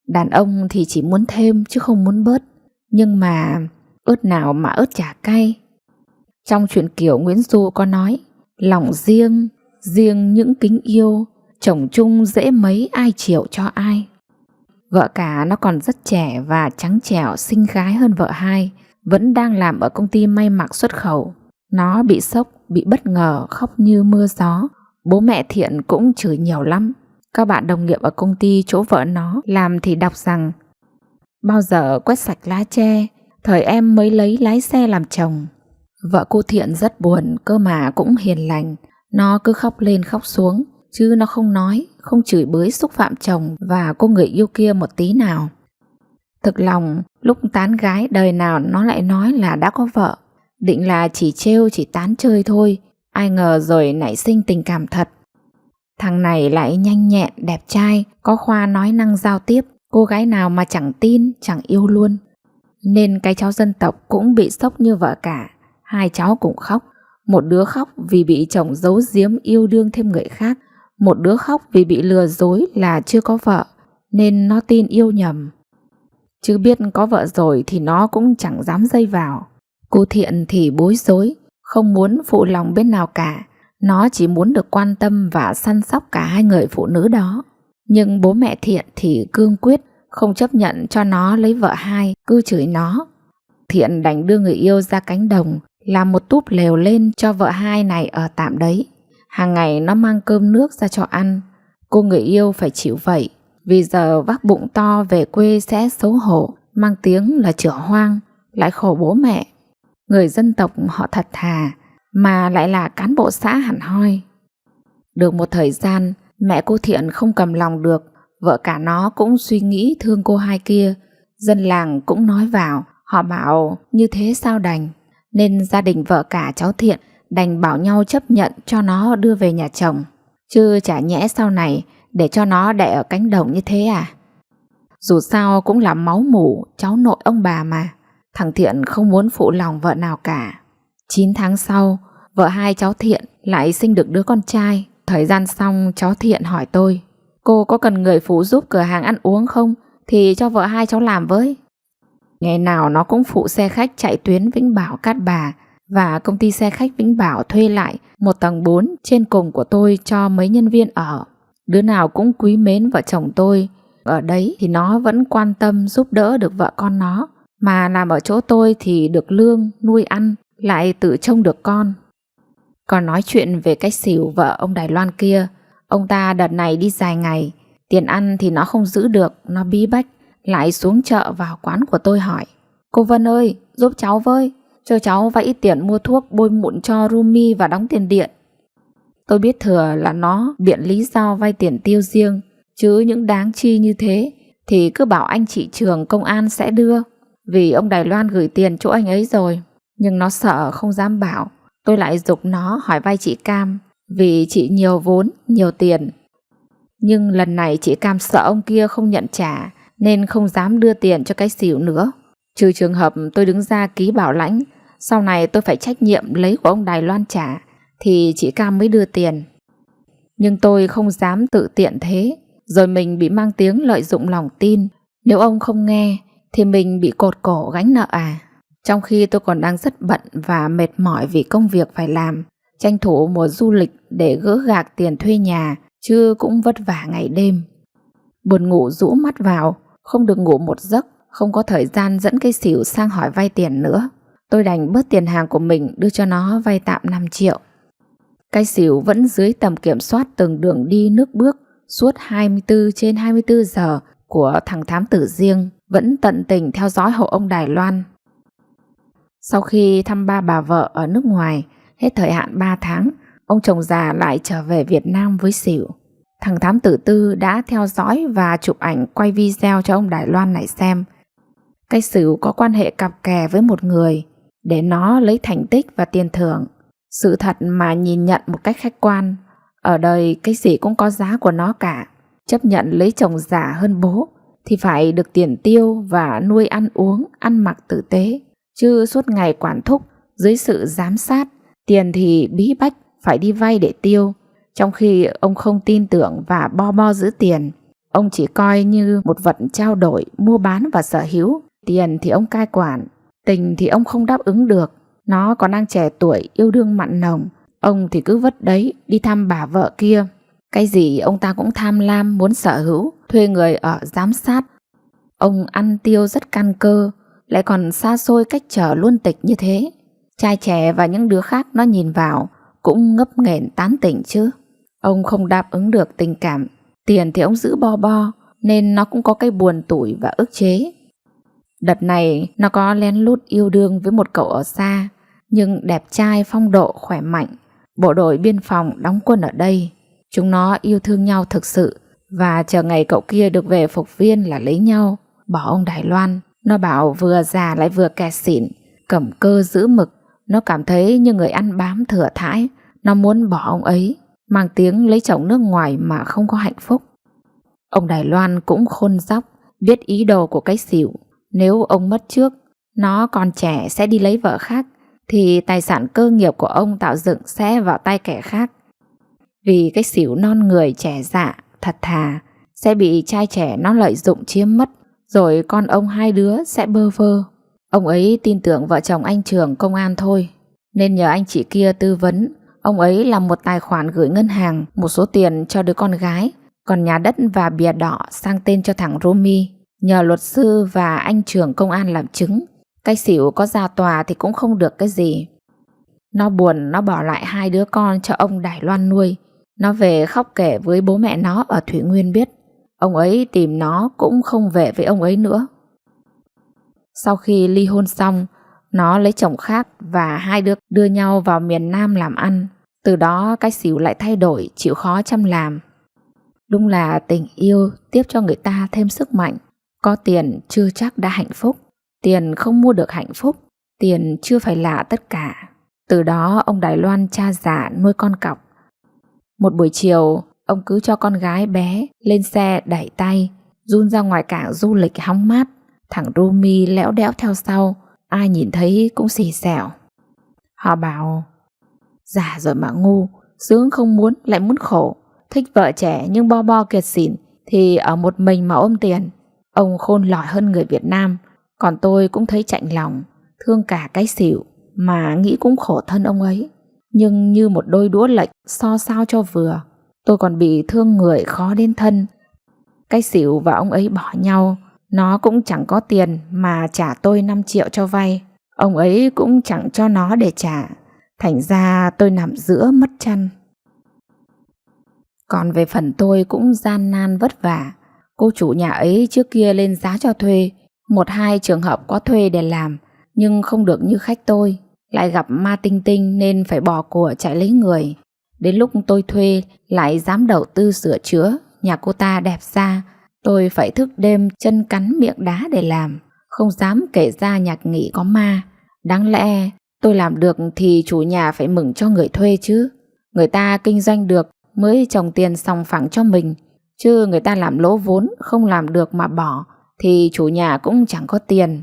Đàn ông thì chỉ muốn thêm chứ không muốn bớt, nhưng mà ớt nào mà ớt chả cay. Trong truyện Kiều Nguyễn Du có nói, lòng riêng, riêng những kính yêu, chồng chung dễ mấy ai chịu cho ai. Vợ cả nó còn rất trẻ và trắng trẻo, xinh gái hơn vợ hai, vẫn đang làm ở công ty may mặc xuất khẩu. Nó bị sốc, bị bất ngờ, khóc như mưa gió. Bố mẹ Thiện cũng chửi nhiều lắm. Các bạn đồng nghiệp ở công ty chỗ vợ nó làm thì đọc rằng bao giờ quét sạch lá tre, thời em mới lấy lái xe làm chồng. Vợ cô Thiện rất buồn, cơ mà cũng hiền lành. Nó cứ khóc lên khóc xuống, chứ nó không nói, không chửi bới xúc phạm chồng và cô người yêu kia một tí nào. Thực lòng, lúc tán gái đời nào nó lại nói là đã có vợ. Định là chỉ trêu chỉ tán chơi thôi, ai ngờ rồi nảy sinh tình cảm thật. Thằng này lại nhanh nhẹn, đẹp trai, có khoa nói năng giao tiếp, cô gái nào mà chẳng tin, chẳng yêu luôn. Nên cái cháu dân tộc cũng bị sốc như vợ cả. Hai cháu cũng khóc. Một đứa khóc vì bị chồng giấu giếm yêu đương thêm người khác, một đứa khóc vì bị lừa dối là chưa có vợ, nên nó tin yêu nhầm. Chứ biết có vợ rồi thì nó cũng chẳng dám dây vào. Cô Thiện thì bối rối, không muốn phụ lòng bên nào cả. Nó chỉ muốn được quan tâm và săn sóc cả hai người phụ nữ đó. Nhưng bố mẹ Thiện thì cương quyết, không chấp nhận cho nó lấy vợ hai, cứ chửi nó. Thiện đành đưa người yêu ra cánh đồng, làm một túp lều lên cho vợ hai này ở tạm đấy. Hàng ngày nó mang cơm nước ra cho ăn. Cô người yêu phải chịu vậy, vì giờ vác bụng to về quê sẽ xấu hổ, mang tiếng là chửa hoang, lại khổ bố mẹ. Người dân tộc họ thật thà, mà lại là cán bộ xã hẳn hoi. Được một thời gian, mẹ cô Thiện không cầm lòng được, vợ cả nó cũng suy nghĩ thương cô hai kia. Dân làng cũng nói vào, họ bảo như thế sao đành. Nên gia đình vợ cả cháu Thiện đành bảo nhau chấp nhận cho nó đưa về nhà chồng. Chứ chả nhẽ sau này để cho nó đẻ ở cánh đồng như thế à? Dù sao cũng là máu mủ cháu nội ông bà mà. Thằng Thiện không muốn phụ lòng vợ nào cả. 9 tháng sau, vợ hai cháu Thiện lại sinh được đứa con trai. Thời gian xong, cháu Thiện hỏi tôi, cô có cần người phụ giúp cửa hàng ăn uống không? Thì cho vợ hai cháu làm với. Ngày nào nó cũng phụ xe khách chạy tuyến Vĩnh Bảo Cát Bà, và công ty xe khách Vĩnh Bảo thuê lại một tầng 4 trên cùng của tôi cho mấy nhân viên ở. Đứa nào cũng quý mến vợ chồng tôi. Ở đấy thì nó vẫn quan tâm giúp đỡ được vợ con nó, mà làm ở chỗ tôi thì được lương, nuôi ăn, lại tự trông được con. Còn nói chuyện về cái xỉu vợ ông Đài Loan kia, ông ta đợt này đi dài ngày, tiền ăn thì nó không giữ được, nó bí bách, lại xuống chợ vào quán của tôi hỏi, cô Vân ơi, giúp cháu với, cho cháu vay ít tiền mua thuốc bôi mụn cho Rumi và đóng tiền điện. Tôi biết thừa là nó biện lý do vay tiền tiêu riêng, chứ những đáng chi như thế thì cứ bảo anh chị Trường công an sẽ đưa, vì ông Đài Loan gửi tiền chỗ anh ấy rồi. Nhưng nó sợ không dám bảo. Tôi lại giục nó hỏi vay chị Cam, vì chị nhiều vốn, nhiều tiền. Nhưng lần này chị Cam sợ ông kia không nhận trả, nên không dám đưa tiền cho cái xỉu nữa. Trừ trường hợp tôi đứng ra ký bảo lãnh, sau này tôi phải trách nhiệm lấy của ông Đài Loan trả, thì chị Cam mới đưa tiền. Nhưng tôi không dám tự tiện thế, rồi mình bị mang tiếng lợi dụng lòng tin. Nếu ông không nghe thì mình bị cột cổ gánh nợ à? Trong khi tôi còn đang rất bận và mệt mỏi vì công việc phải làm, tranh thủ mùa du lịch để gỡ gạc tiền thuê nhà, chứ cũng vất vả ngày đêm. Buồn ngủ rũ mắt vào, không được ngủ một giấc, không có thời gian dẫn cái xỉu sang hỏi vay tiền nữa. Tôi đành bớt tiền hàng của mình đưa cho nó vay tạm 5 triệu. Cái xỉu vẫn dưới tầm kiểm soát từng đường đi nước bước suốt 24/24 giờ của thằng thám tử riêng, vẫn tận tình theo dõi hộ ông Đài Loan. Sau khi thăm ba bà vợ ở nước ngoài, hết thời hạn 3 tháng, ông chồng già lại trở về Việt Nam với xỉu. Thằng thám tử Tư đã theo dõi và chụp ảnh quay video cho ông Đài Loan này xem. Cái xỉu có quan hệ cặp kè với một người để nó lấy thành tích và tiền thưởng. Sự thật mà nhìn nhận một cách khách quan, ở đời cái gì cũng có giá của nó cả. Chấp nhận lấy chồng già hơn bố thì phải được tiền tiêu và nuôi ăn uống, ăn mặc tử tế. Chứ suốt ngày quản thúc dưới sự giám sát, tiền thì bí bách phải đi vay để tiêu. trong khi ông không tin tưởng và bo bo giữ tiền. Ông chỉ coi như một vật trao đổi, mua bán và sở hữu. Tiền thì ông cai quản, tình thì ông không đáp ứng được. Nó còn đang trẻ tuổi, yêu đương mặn nồng, ông thì cứ vất đấy đi thăm bà vợ kia. Cái gì ông ta cũng tham lam, muốn sở hữu, thuê người ở giám sát. Ông ăn tiêu rất căn cơ, lại còn xa xôi cách trở luôn tịch như thế. Trai trẻ và những đứa khác nó nhìn vào cũng ngấp nghển tán tỉnh chứ. Ông không đáp ứng được tình cảm. Tiền thì ông giữ bo bo, nên nó cũng có cái buồn tủi và ức chế. Đợt này nó có lén lút yêu đương với một cậu ở xa, nhưng đẹp trai, phong độ, khỏe mạnh, bộ đội biên phòng đóng quân ở đây. Chúng nó yêu thương nhau thực sự, và chờ ngày cậu kia được về phục viên là lấy nhau. Bỏ ông Đài Loan. Nó bảo vừa già lại vừa kẹt xỉn, cẩm cơ giữ mực. Nó cảm thấy như người ăn bám thừa thãi. Nó muốn bỏ ông ấy, mang tiếng lấy chồng nước ngoài mà không có hạnh phúc. Ông Đài Loan cũng khôn dóc, biết ý đồ của cái xỉu. Nếu ông mất trước, nó còn trẻ sẽ đi lấy vợ khác, thì tài sản cơ nghiệp của ông tạo dựng sẽ vào tay kẻ khác. Vì cái xỉu non người trẻ dạ, thật thà, sẽ bị trai trẻ nó lợi dụng chiếm mất, rồi con ông hai đứa sẽ bơ vơ. Ông ấy tin tưởng vợ chồng anh trưởng công an thôi, nên nhờ anh chị kia tư vấn. Ông ấy làm một tài khoản gửi ngân hàng một số tiền cho đứa con gái, còn nhà đất và bìa đỏ sang tên cho thằng Romy. Nhờ luật sư và anh trưởng công an làm chứng, cái xỉu có ra tòa thì cũng không được cái gì. Nó buồn, nó bỏ lại hai đứa con cho ông Đài Loan nuôi. Nó về khóc kể với bố mẹ nó ở Thủy Nguyên biết. Ông ấy tìm nó cũng không về với ông ấy nữa. Sau khi ly hôn xong, nó lấy chồng khác và hai đứa đưa nhau vào miền Nam làm ăn. Từ đó cái xỉu lại thay đổi, chịu khó chăm làm. Đúng là tình yêu tiếp cho người ta thêm sức mạnh. Có tiền chưa chắc đã hạnh phúc. Tiền không mua được hạnh phúc. Tiền chưa phải là tất cả. Từ đó ông Đài Loan cha già nuôi con cọc. Một buổi chiều, ông cứ cho con gái bé lên xe đẩy tay, run ra ngoài cảng du lịch hóng mát. Thằng Rumi lẽo đẽo theo sau, ai nhìn thấy cũng xì xẻo. Họ bảo, già rồi mà ngu, sướng không muốn lại muốn khổ. Thích vợ trẻ nhưng bo bo kiệt xỉn thì ở một mình mà ôm tiền. Ông khôn lỏi hơn người Việt Nam. Còn tôi cũng thấy chạnh lòng, thương cả cái xỉu, mà nghĩ cũng khổ thân ông ấy. Nhưng như một đôi đũa lệch so sao cho vừa. Tôi còn bị thương người khó đến thân. Cái xỉu và ông ấy bỏ nhau. Nó cũng chẳng có tiền mà trả tôi 5 triệu cho vay. Ông ấy cũng chẳng cho nó để trả. Thành ra tôi nằm giữa mất chăn. Còn về phần tôi cũng gian nan vất vả. Cô chủ nhà ấy trước kia lên giá cho thuê. 1-2 trường hợp có thuê để làm, nhưng không được như khách tôi. Lại gặp ma tinh tinh nên phải bỏ của chạy lấy người. Đến lúc tôi thuê lại dám đầu tư sửa chữa. Nhà cô ta đẹp ra, tôi phải thức đêm chân cắn miệng đá để làm. Không dám kể ra nhạc nghị có ma. Đáng lẽ tôi làm được thì chủ nhà phải mừng cho người thuê chứ. Người ta kinh doanh được mới trồng tiền sòng phẳng cho mình. Chứ người ta làm lỗ vốn, không làm được mà bỏ, thì chủ nhà cũng chẳng có tiền.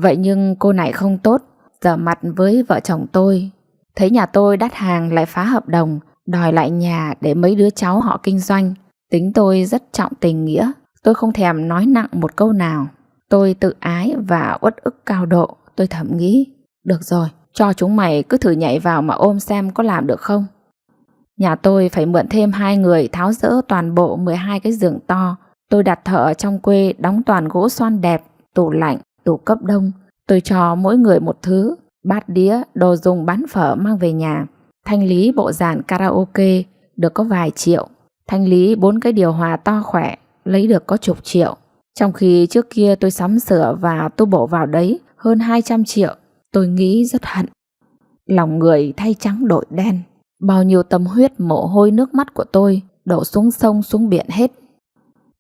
Vậy nhưng cô này không tốt, giở mặt với vợ chồng tôi. Thấy nhà tôi đắt hàng lại phá hợp đồng, đòi lại nhà để mấy đứa cháu họ kinh doanh. Tính tôi rất trọng tình nghĩa, tôi không thèm nói nặng một câu nào. Tôi tự ái và uất ức cao độ. Tôi thầm nghĩ, được rồi, cho chúng mày cứ thử nhảy vào mà ôm xem có làm được không. Nhà tôi phải mượn thêm 2 người tháo dỡ toàn bộ 12 cái giường to. Tôi đặt thợ trong quê đóng toàn gỗ xoan đẹp, tủ lạnh, tủ cấp đông. Tôi cho mỗi người một thứ, bát đĩa, đồ dùng bán phở mang về nhà. Thanh lý bộ dàn karaoke được có vài triệu. Thanh lý 4 cái điều hòa to khỏe lấy được có chục triệu. Trong khi trước kia tôi sắm sửa và tu bổ vào đấy hơn 200 triệu. Tôi nghĩ rất hận. Lòng người thay trắng đổi đen. Bao nhiêu tâm huyết, mồ hôi, nước mắt của tôi đổ xuống sông xuống biển hết.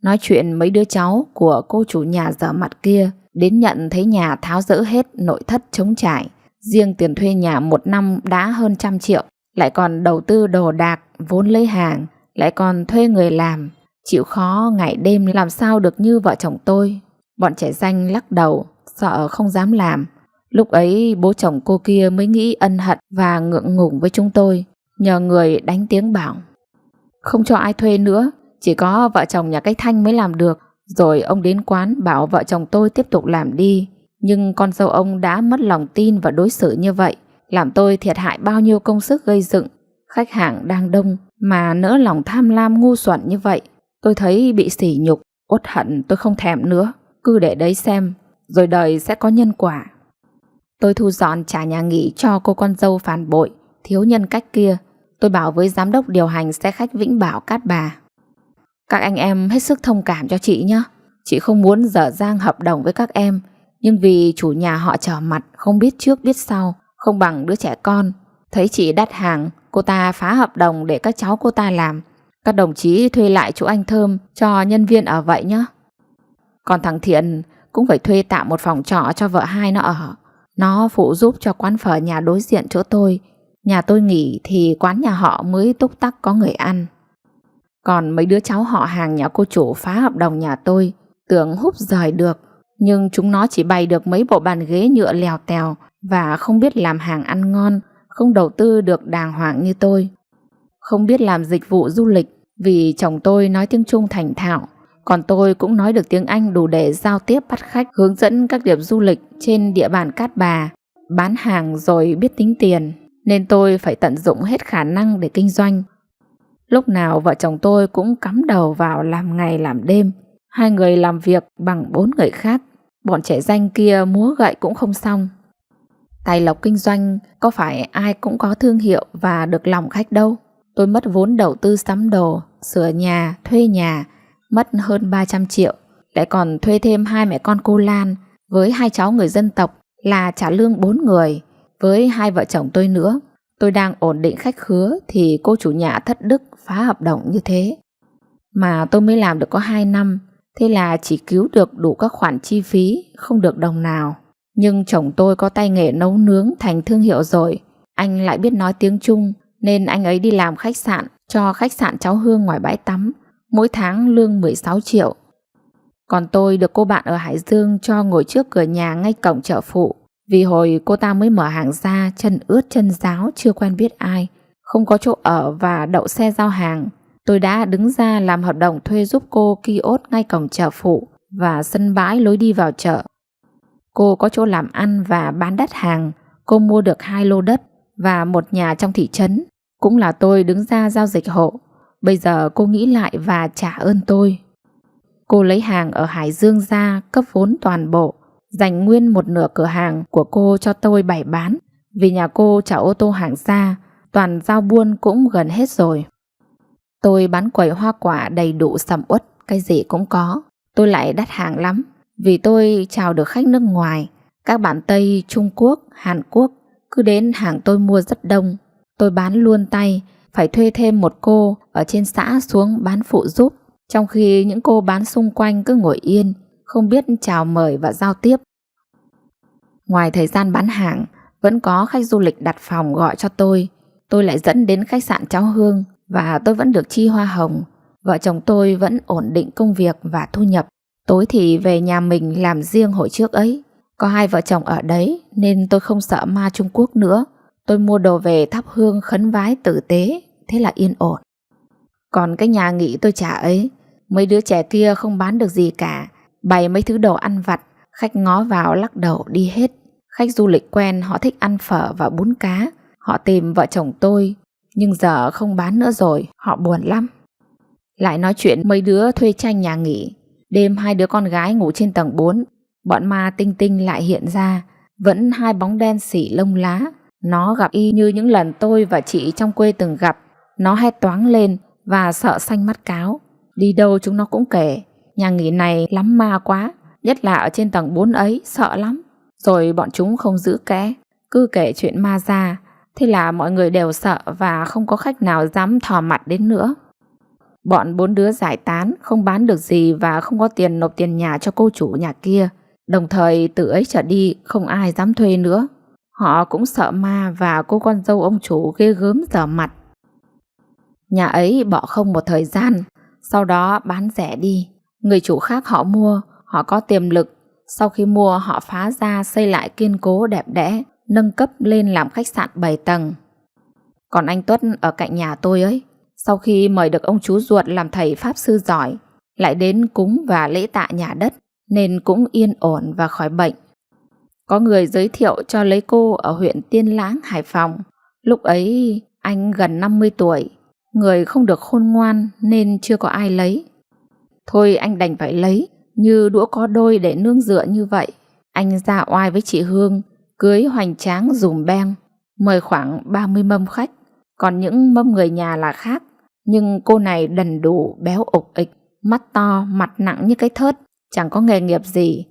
Nói chuyện mấy đứa cháu của cô chủ nhà dở mặt kia đến nhận thấy nhà tháo dỡ hết, nội thất trống trải. Riêng tiền thuê nhà 1 năm đã hơn 100 triệu. Lại còn đầu tư đồ đạc, vốn lấy hàng. Lại còn thuê người làm. Chịu khó ngày đêm làm sao được như vợ chồng tôi. Bọn trẻ danh lắc đầu, sợ không dám làm. Lúc ấy bố chồng cô kia mới nghĩ ân hận và ngượng ngùng với chúng tôi, nhờ người đánh tiếng bảo không cho ai thuê nữa, chỉ có vợ chồng nhà cái Thanh mới làm được. Rồi ông đến quán bảo vợ chồng tôi tiếp tục làm đi. Nhưng con dâu ông đã mất lòng tin và đối xử như vậy, làm tôi thiệt hại bao nhiêu công sức gây dựng. Khách hàng đang đông mà nỡ lòng tham lam ngu xuẩn như vậy. Tôi thấy bị sỉ nhục, uất hận tôi không thèm nữa. Cứ để đấy xem, rồi đời sẽ có nhân quả. Tôi thu dọn trả nhà nghỉ cho cô con dâu phản bội, thiếu nhân cách kia. Tôi bảo với giám đốc điều hành xe khách Vĩnh Bảo Cát Bà: các anh em hết sức thông cảm cho chị nhé. Chị không muốn dở dang hợp đồng với các em, nhưng vì chủ nhà họ trở mặt, không biết trước biết sau, không bằng đứa trẻ con. Thấy chị đắt hàng, cô ta phá hợp đồng để các cháu cô ta làm. Các đồng chí thuê lại chỗ anh Thơm cho nhân viên ở vậy nhé. Còn thằng Thiện cũng phải thuê tạm một phòng trọ cho vợ hai nó ở. Nó phụ giúp cho quán phở nhà đối diện chỗ tôi. Nhà tôi nghỉ thì quán nhà họ mới túc tắc có người ăn. Còn mấy đứa cháu họ hàng nhà cô chủ phá hợp đồng nhà tôi, tưởng húp rời được, nhưng chúng nó chỉ bày được mấy bộ bàn ghế nhựa lèo tèo và không biết làm hàng ăn ngon, không đầu tư được đàng hoàng như tôi. Không biết làm dịch vụ du lịch, vì chồng tôi nói tiếng Trung thành thạo, còn tôi cũng nói được tiếng Anh đủ để giao tiếp bắt khách, hướng dẫn các điểm du lịch trên địa bàn Cát Bà, bán hàng rồi biết tính tiền, nên tôi phải tận dụng hết khả năng để kinh doanh. Lúc nào vợ chồng tôi cũng cắm đầu vào làm ngày làm đêm. Hai người làm việc bằng 4 người khác. Bọn trẻ danh kia múa gậy cũng không xong. Tài lộc kinh doanh có phải ai cũng có thương hiệu và được lòng khách đâu. Tôi mất vốn đầu tư sắm đồ, sửa nhà, thuê nhà, mất hơn 300 triệu. Lại còn thuê thêm 2 mẹ con cô Lan với 2 cháu người dân tộc là trả lương 4 người, với 2 vợ chồng tôi nữa. Tôi đang ổn định khách khứa thì cô chủ nhà thất đức phá hợp đồng như thế. Mà tôi mới làm được có 2 năm, thế là chỉ cứu được đủ các khoản chi phí, không được đồng nào. Nhưng chồng tôi có tay nghề nấu nướng thành thương hiệu rồi. Anh lại biết nói tiếng Trung, nên anh ấy đi làm khách sạn cho khách sạn Cháu Hương ngoài bãi tắm, mỗi tháng lương 16 triệu. Còn tôi được cô bạn ở Hải Dương cho ngồi trước cửa nhà ngay cổng chợ phụ. Vì hồi cô ta mới mở hàng ra, chân ướt chân ráo, chưa quen biết ai, không có chỗ ở và đậu xe giao hàng. Tôi đã đứng ra làm hợp đồng thuê giúp cô kiosk ngay cổng chợ phụ và sân bãi lối đi vào chợ. Cô có chỗ làm ăn và bán đắt hàng. Cô mua được 2 lô đất và một nhà trong thị trấn. Cũng là tôi đứng ra giao dịch hộ. Bây giờ cô nghĩ lại và trả ơn tôi. Cô lấy hàng ở Hải Dương ra, cấp vốn toàn bộ, dành nguyên một nửa cửa hàng của cô cho tôi bày bán. Vì nhà cô trả ô tô hàng ra, toàn giao buôn cũng gần hết rồi. Tôi bán quầy hoa quả đầy đủ sầm uất, cái gì cũng có. Tôi lại đắt hàng lắm, vì tôi chào được khách nước ngoài. Các bạn Tây, Trung Quốc, Hàn Quốc cứ đến hàng tôi mua rất đông. Tôi bán luôn tay, phải thuê thêm một cô ở trên xã xuống bán phụ giúp, trong khi những cô bán xung quanh cứ ngồi yên, không biết chào mời và giao tiếp. Ngoài thời gian bán hàng, vẫn có khách du lịch đặt phòng gọi cho tôi lại dẫn đến khách sạn Cháu Hương và tôi vẫn được chi hoa hồng. Vợ chồng tôi vẫn ổn định công việc và thu nhập. Tối thì về nhà mình làm riêng hồi trước ấy. Có 2 vợ chồng ở đấy nên tôi không sợ ma Trung Quốc nữa. Tôi mua đồ về thắp hương khấn vái tử tế, thế là yên ổn. Còn cái nhà nghỉ tôi trả ấy, mấy đứa trẻ kia không bán được gì cả, bày mấy thứ đồ ăn vặt, khách ngó vào lắc đầu đi hết. Khách du lịch quen họ thích ăn phở và bún cá, họ tìm vợ chồng tôi, nhưng giờ không bán nữa rồi, họ buồn lắm. Lại nói chuyện mấy đứa thuê tranh nhà nghỉ. Đêm 2 đứa con gái ngủ trên tầng 4, bọn ma tinh tinh lại hiện ra, vẫn 2 bóng đen xỉ lông lá. Nó gặp y như những lần tôi và chị trong quê từng gặp. Nó hét toáng lên và sợ xanh mắt cáo. Đi đâu chúng nó cũng kể, nhà nghỉ này lắm ma quá, nhất là ở trên tầng 4 ấy, sợ lắm. Rồi bọn chúng không giữ kẽ, cứ kể chuyện ma ra. Thế là mọi người đều sợ và không có khách nào dám thò mặt đến nữa. Bọn 4 đứa giải tán, không bán được gì và không có tiền nộp tiền nhà cho cô chủ nhà kia. Đồng thời từ ấy trở đi không ai dám thuê nữa. Họ cũng sợ ma và cô con dâu ông chủ ghê gớm dở mặt. Nhà ấy bỏ không một thời gian, sau đó bán rẻ đi. Người chủ khác họ mua, họ có tiềm lực. Sau khi mua họ phá ra xây lại kiên cố đẹp đẽ, nâng cấp lên làm khách sạn 7 tầng. Còn anh Tuất ở cạnh nhà tôi ấy, sau khi mời được ông chú ruột làm thầy pháp sư giỏi, lại đến cúng và lễ tạ nhà đất, nên cũng yên ổn và khỏi bệnh. Có người giới thiệu cho lấy cô ở huyện Tiên Lãng, Hải Phòng. Lúc ấy anh gần 50 tuổi, người không được khôn ngoan nên chưa có ai lấy. Thôi anh đành phải lấy, như đũa có đôi để nương dựa như vậy. Anh ra oai với chị Hương, cưới hoành tráng dùm beng, mời khoảng 30 mâm khách. Còn những mâm người nhà là khác, nhưng cô này đần đủ, béo ục ịch, mắt to, mặt nặng như cái thớt, chẳng có nghề nghiệp gì.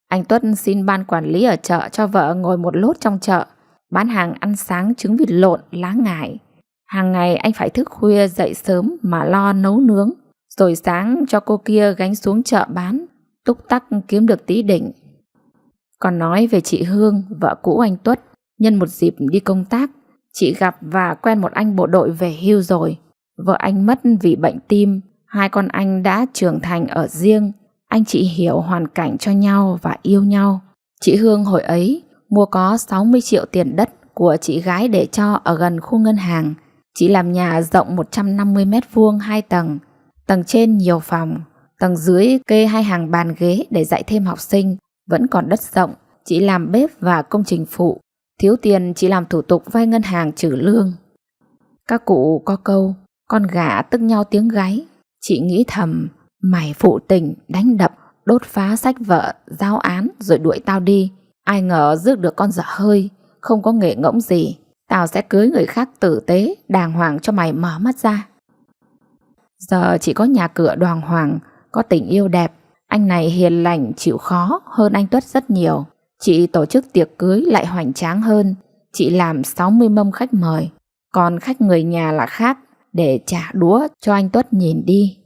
Anh Tuất xin ban quản lý ở chợ cho vợ ngồi một lốt trong chợ, bán hàng ăn sáng trứng vịt lộn, lá ngải. Hàng ngày anh phải thức khuya dậy sớm mà lo nấu nướng, rồi sáng cho cô kia gánh xuống chợ bán, túc tắc kiếm được tí đỉnh. Còn nói về chị Hương, vợ cũ anh Tuất, nhân một dịp đi công tác, chị gặp và quen một anh bộ đội về hưu rồi. Vợ anh mất vì bệnh tim, hai con anh đã trưởng thành ở riêng. Anh chị hiểu hoàn cảnh cho nhau và yêu nhau. Chị Hương hồi ấy mua có 60 triệu tiền đất của chị gái để cho ở gần khu ngân hàng. Chị làm nhà rộng 150 m², 2 tầng. Tầng trên nhiều phòng, tầng dưới kê 2 hàng bàn ghế để dạy thêm học sinh. Vẫn còn đất rộng, chị làm bếp và công trình phụ. Thiếu tiền chị làm thủ tục vay ngân hàng trừ lương. Các cụ có câu, con gà tức nhau tiếng gáy. Chị nghĩ thầm, mày phụ tình, đánh đập, đốt phá sách vợ, giao án rồi đuổi tao đi. Ai ngờ rước được con dở hơi, không có nghề ngỗng gì. Tao sẽ cưới người khác tử tế, đàng hoàng cho mày mở mắt ra. Giờ chỉ có nhà cửa đoàng hoàng, có tình yêu đẹp. Anh này hiền lành, chịu khó hơn anh Tuất rất nhiều. Chị tổ chức tiệc cưới lại hoành tráng hơn. Chị làm 60 mâm khách mời, còn khách người nhà là khác, để trả đũa cho anh Tuất nhìn đi.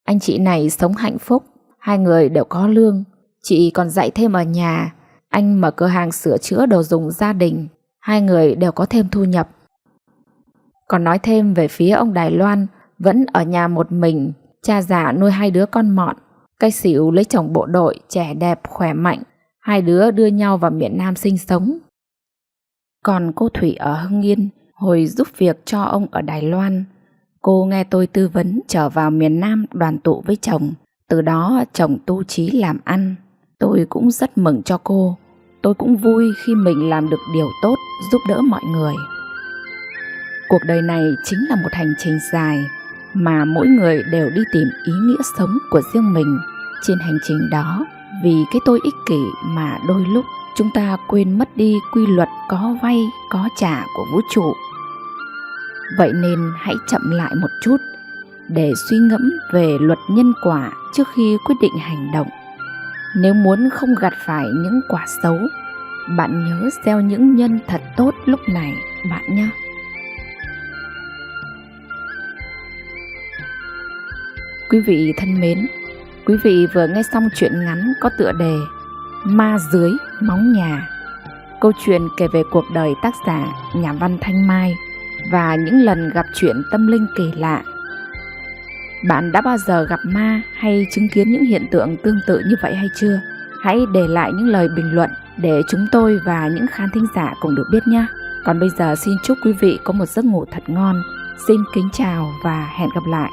Anh chị này sống hạnh phúc, hai người đều có lương. Chị còn dạy thêm ở nhà, anh mở cửa hàng sửa chữa đồ dùng gia đình. Hai người đều có thêm thu nhập. Còn nói thêm về phía ông Đài Loan, vẫn ở nhà một mình, cha già nuôi 2 đứa con mọn. Cái xỉu lấy chồng bộ đội, trẻ đẹp, khỏe mạnh. 2 đứa đưa nhau vào miền Nam sinh sống. Còn cô Thủy ở Hưng Yên, hồi giúp việc cho ông ở Đài Loan. Cô nghe tôi tư vấn trở vào miền Nam đoàn tụ với chồng. Từ đó chồng tu chí làm ăn. Tôi cũng rất mừng cho cô. Tôi cũng vui khi mình làm được điều tốt, giúp đỡ mọi người. Cuộc đời này chính là một hành trình dài, mà mỗi người đều đi tìm ý nghĩa sống của riêng mình. Trên hành trình đó, vì cái tôi ích kỷ mà đôi lúc chúng ta quên mất đi quy luật có vay có trả của vũ trụ. Vậy nên hãy chậm lại một chút để suy ngẫm về luật nhân quả trước khi quyết định hành động. Nếu muốn không gặt phải những quả xấu, bạn nhớ gieo những nhân thật tốt lúc này bạn nhé. Quý vị thân mến, quý vị vừa nghe xong truyện ngắn có tựa đề Ma Dưới Móng Nhà. Câu chuyện kể về cuộc đời tác giả nhà văn Thanh Mai và những lần gặp chuyện tâm linh kỳ lạ. Bạn đã bao giờ gặp ma hay chứng kiến những hiện tượng tương tự như vậy hay chưa? Hãy để lại những lời bình luận để chúng tôi và những khán thính giả cùng được biết nhé. Còn bây giờ xin chúc quý vị có một giấc ngủ thật ngon. Xin kính chào và hẹn gặp lại.